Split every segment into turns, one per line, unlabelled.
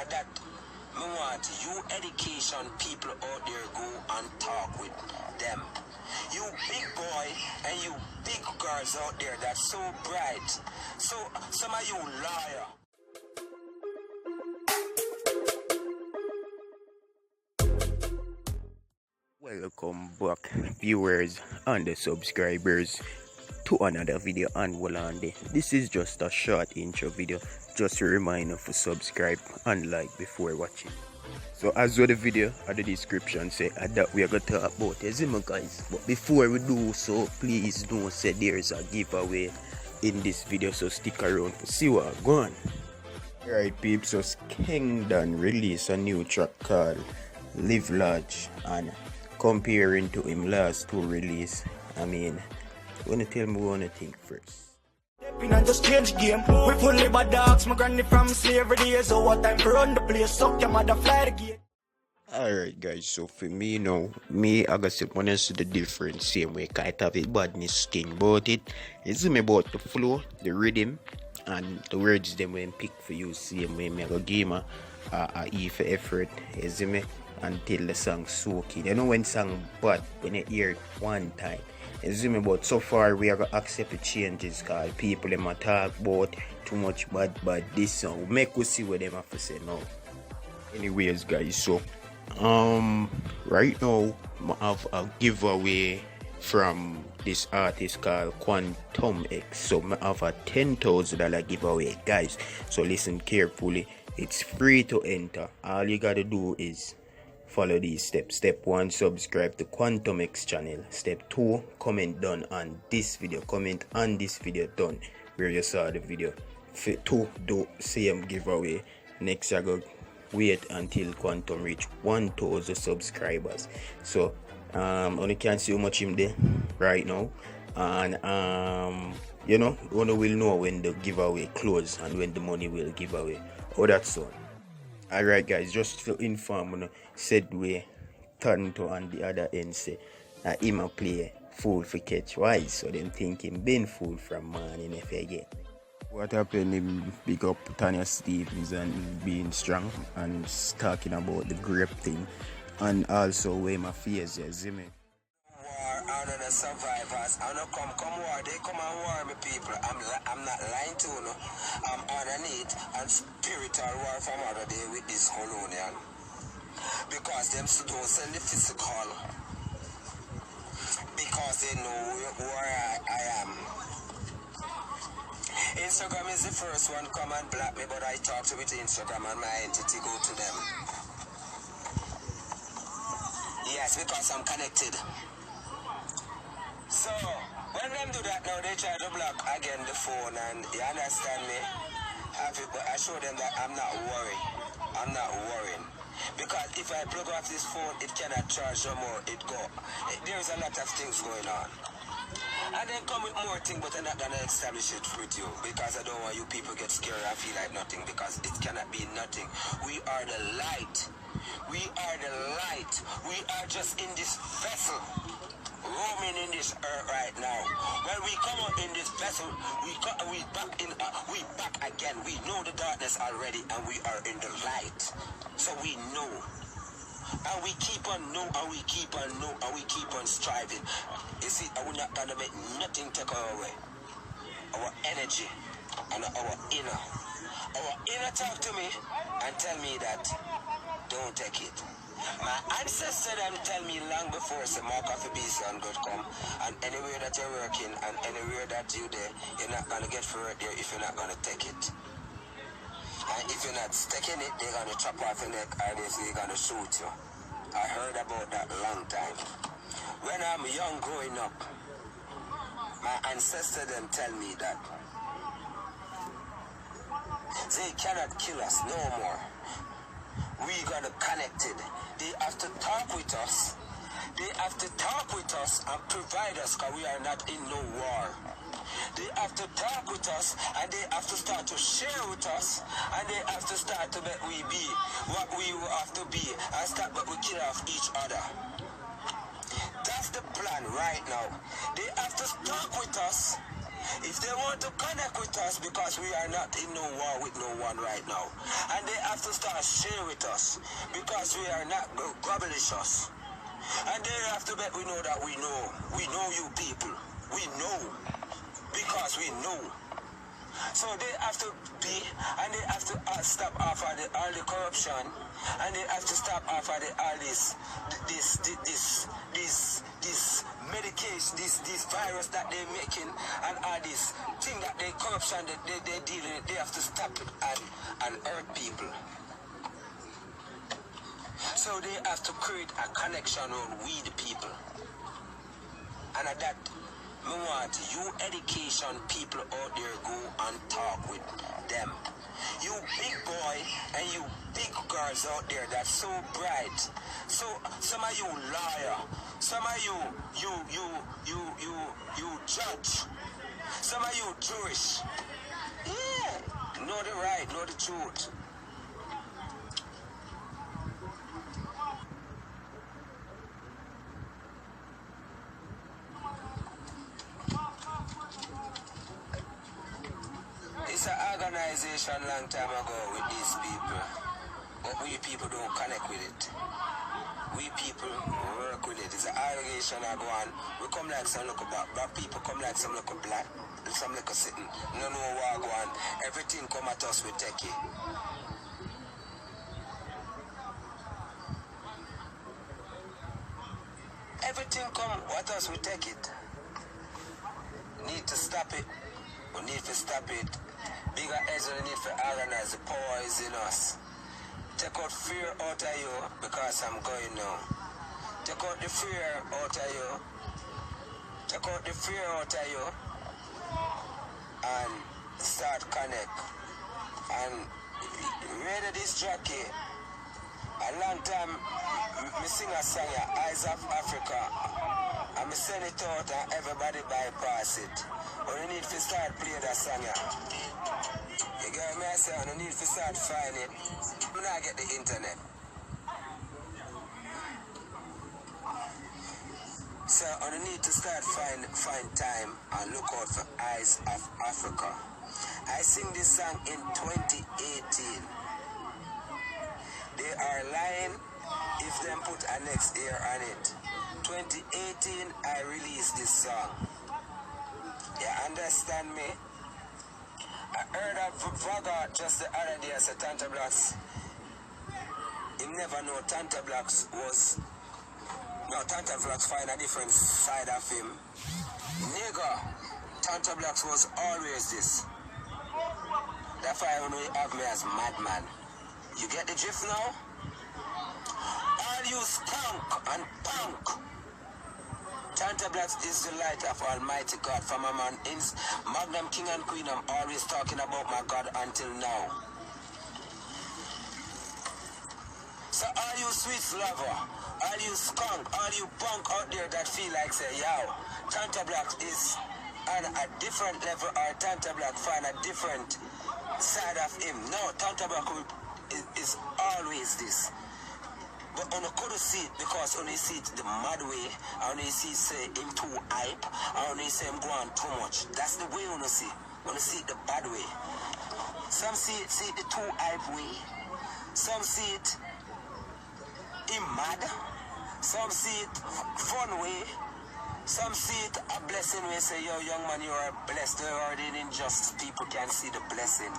that me want you education people out there go and talk with them. You big boy and you big girls out there that's so bright. So some of you liar.
Welcome back, viewers and the subscribers, to another video on Wull. This is just a short intro video, just a reminder to subscribe and like before watching. So as with the video at the description say that we are going to talk about eczema, guys. But before we do so, please don't say there's a giveaway in this video, so stick around to see what go on. Alright peeps, so Skeng done released a new track called Live Large, and comparing to him last two release, I mean, wanna tell me what I think first.
And just change game. We fully bad dogs, my granny from slavery days. So what time to run the place, suck your mother, fly the gate.
Alright guys, so for me now, I gotta say when I see the difference same way, cause it have a badness thing about it. It's about the flow, the rhythm, and the words them when pick for you same way. I go give him a E for effort, you see me, until the song soak in. You know when song bad, when you hear it one time. You see me, but so far we are gonna accept the changes, cause people them talk about too much bad this song. Make us see what them have to say now. Anyways guys, so right now I have a giveaway from this artist called Quantum X. So I have a $10,000 giveaway, guys. So listen carefully. It's free to enter. All you gotta do is follow these steps. Step 1, subscribe to Quantum X channel. Step 2, comment done on this video. Comment on this video done where you saw the video. 2, do same giveaway. Next I go wait until Quantum reach 1,000 subscribers. So only can't see how much him there right now, and you know, only will know when the giveaway close and when the money will give away. Oh, that's so. Alright guys, just to inform you, said we Tanto on the other end say him a play fool for catch wise, so them think him been fool from morning if I get. What happened, him big up Tanya Stephens and being strong and talking about the grape thing, and also where my fears is, see me.
War and the survivors, I don't come war, they come and war me people. I'm not lying to you, I'm underneath and spiritual war from other day with this colonial. Because them don't send the physical. Because they know where I am. Instagram is the first one come and block me, but I talk to with Instagram and my entity go to them. Yes, because I'm connected. So, when them do that now, they try to block again the phone, and you understand me? I show them that I'm not worried. I'm not worrying. Because if I plug off this phone, it cannot charge no more. It go. There's a lot of things going on. And then come with more things, but I'm not going to establish it with you. Because I don't want you people get scared and feel like nothing. Because it cannot be nothing. We are the light. We are the light. We are just in this vessel, roaming in this earth right now. When we come out in this vessel, we back again. We know the darkness already, and we are in the light. So we know. And we keep on know, and we keep on know, and we keep on striving. You see, I will not gonna make nothing take away our energy and our inner. Our inner talk to me and tell me that don't take it. My ancestors them tell me long before, say mark off a beast and God come. And anywhere that you're working and anywhere that you're there, you're not gonna get through it there if you're not gonna take it. And if you're not taking it, they're gonna chop off your neck or they're gonna shoot you. I heard about that long time. When I'm young growing up, my ancestors them tell me that they cannot kill us no more. We got connected. They have to talk with us. They have to talk with us and provide us, because we are not in no war. They have to talk with us, and they have to start to share with us, and they have to start to make we be what we have to be, and start but we kill off each other. That's the plan right now. They have to talk with us, If they want to connect with us, because we are not in no war with no one right now, and they have to start share with us, because we are not gobblicious. And they have to bet we know that we know you people. We know, because we know. So they have to be, and they have to stop off of all the corruption, and they have to stop off of all this medication, this virus that they're making, and all this thing that they corruption that they're dealing with. They have to stop it and hurt people. So they have to create a connection on we the people, and at that. I want you education people out there go and talk with them. You big boy and you big girls out there that's so bright. So some of you lawyer, some of you judge, some of you Jewish. Yeah, know the right, know the truth. It's an organization long time ago with these people, but we people don't connect with it. We people work with it. It's an organization that go on. We come like some little black people, come like some little black, some little sitting. No what go on. Everything come at us, we take it. Everything come at us, we take it. Need to stop it. We need to stop it. Bigger heads we need to organize. The power is in us. Take out fear out of you, because I'm going now. Take out the fear out of you. Take out the fear out of you. And start connect. And read this jockey. A long time, me sing a song, Eyes of Africa. And me send it out and everybody bypass it. But you need to start playing that song. You get me? I say, you need to start finding it. I'm not get the internet. So you need to start find time and look out for Eyes of Africa. I sing this song in 2018. They are lying if them put a next year on it. 2018, I released this song. You understand me? I heard of Vaga just the other day as a Tanto Blacks. He never know Tanto Blacks was... No, Tanto Blacks find a different side of him. Nigga, Tanto Blacks was always this. That's why I only have me as madman. You get the drift now? All you skunk and punk. Tanto Blacks is the light of Almighty God. From a man in Magnum King and Queen, I'm always talking about my God until now. So all you sweet lover, all you skunk, all you punk out there that feel like say, yo, Tanto Blacks is on a different level, or Tanto Black find a different side of him. No, Tanto Black is always this. But on couldn't see it because on you see it the mad way, and you see say him too hype, and you see him go on too much. That's the way on you see. When you see it the bad way. Some see it the too hype way. Some see it him mad. Some see it fun way. Some see it a blessing way. Say, yo, young man, you are blessed. There are the injustice. People can see the blessing.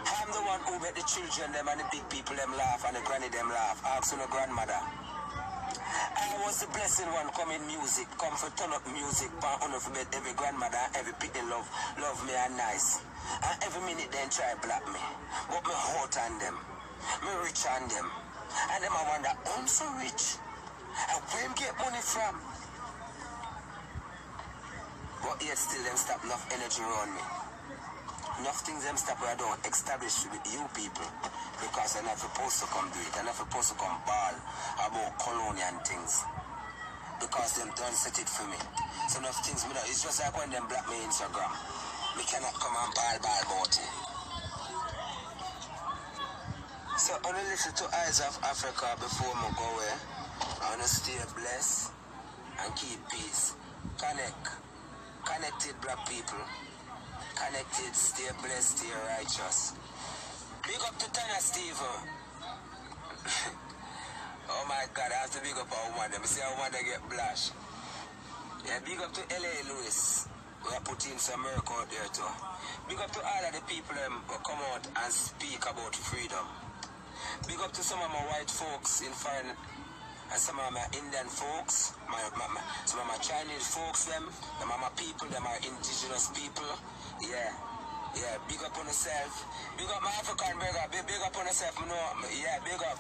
I'm the one who make the children them and the big people them laugh and the granny them laugh. Ask the grandmother. I was the blessing one come in music. Come for turn up music. But on for every grandmother, every people love me and nice. And every minute they try black me. But me hot on them. Me rich on them. And them I wonder, I'm so rich. And where him get money from? But yet still them stop enough energy around me. Enough things them stop where I don't establish with you people. Because they're not supposed to come do it. They're not supposed to come ball about colonial things. Because them don't set it for me. So enough things me know. It's just like when them block me Instagram. Me cannot come and ball about it. So I want to listen to Eyes of Africa before I go away. I want to stay blessed and keep peace. Connect. Connected black people. Connected, stay blessed, stay righteous. Big up to Tanya Stephens. Oh my God, I have to big up a woman. Let me see a woman that get blush. Yeah, big up to L.A. Lewis. We are putting some work out there too. Big up to all of the people who come out and speak about freedom. Big up to some of my white folks in foreign and some of my Indian folks, some of my Chinese folks, them of my people, them are indigenous people. Yeah, big up on yourself. Big up my African brother, big up on yourself, you know, yeah, big up.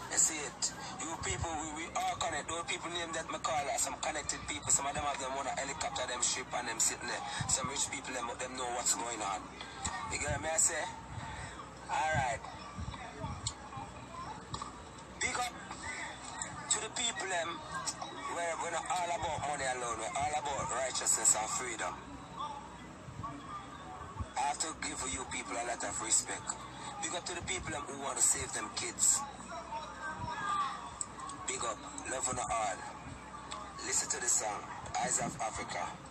You see it. You people, we all connect. Those people name that me call are some connected people. Some of them have them on a helicopter, them ship and them sitting there. Some rich people, them know what's going on. You get me, I say? Alright. Big up to the people them where we're not all about money alone, we're all about righteousness and freedom. I have to give you people a lot of respect. Big up to the people them who want to save them kids. Big up, love on the all. Listen to the song, Eyes of Africa.